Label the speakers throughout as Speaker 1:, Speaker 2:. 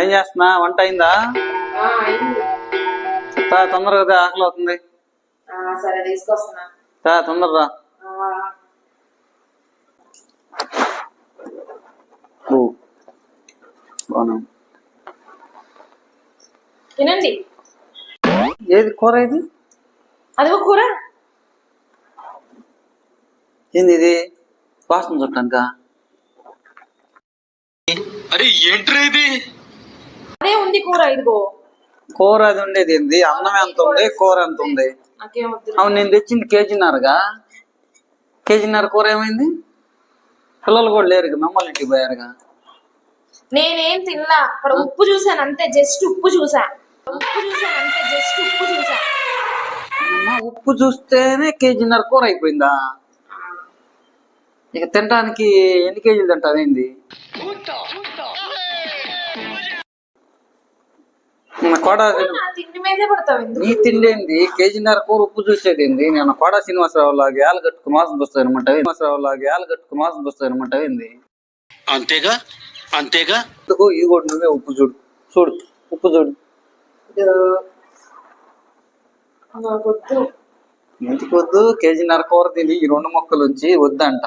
Speaker 1: ఏం చేస్తున్నా? వంట అయిందా? తొందరగా ఆకలి అవుతుంది.
Speaker 2: సరే తీసుకొస్తున్నా.
Speaker 1: తొందరరా.
Speaker 2: తినండి.
Speaker 1: ఏది కూర? ఇది
Speaker 2: అదిగో కూర.
Speaker 1: ఏంది ఇది? వాసన చుట్టానుక.
Speaker 3: అరే ఏంట్రా ఇది?
Speaker 2: అదే ఉంది కూర. ఇదిగో
Speaker 1: కూర. అది ఉండేది ఏంది? అన్నం ఎంత ఉంది, కూర ఎంత ఉంది? అవును, నేను తెచ్చింది కేజీన్నరగా. కేజీన్నర కూర ఏమైంది? పిల్లలు కూడా లేరు, మమ్మల్ని ఇంటికి పోయారుగా.
Speaker 2: నేనేం తినలా. అక్కడ ఉప్పు చూసాను అంతే, జస్ట్ ఉప్పు చూసా.
Speaker 1: ఉప్పు చూస్తేనే కేజీన్నర కూర అయిపోయిందా? ఇక తినడానికి ఎన్ని కేజీలు తింటావేంది? నీ తిండి ఏంది? కేజీన్నర కూర ఉప్పు చూసేది ఏంది? నేను కోడా శ్రీనివాసరావు లాగా ఏళ్ళ కట్టుకుని మోసం చూస్తానమాట. ఏంది?
Speaker 3: అంతేగా అంతేగా.
Speaker 1: ఈ కూడా నువ్వే ఉప్పు చూడు. ఉప్పు చూడు. ఎందుకు వద్దు? కేజీన్నర కూర తిని ఈ 2 ముక్కలు ఉంచి వద్దంట.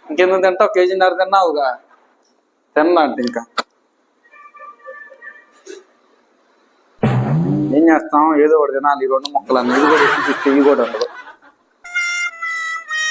Speaker 1: ఇంకెందుకు తింటావు? కేజీన్నర తిన్నావుగా. తిన్నా అంటే ఇంకా ఏం చేస్తాం? ఏదో ఒకటి తినాలి. ఈ 2 ముక్కలు అన్న. ఇది కూడా ఎక్కువ చూస్తే ఇవి కూడా ఉండదు.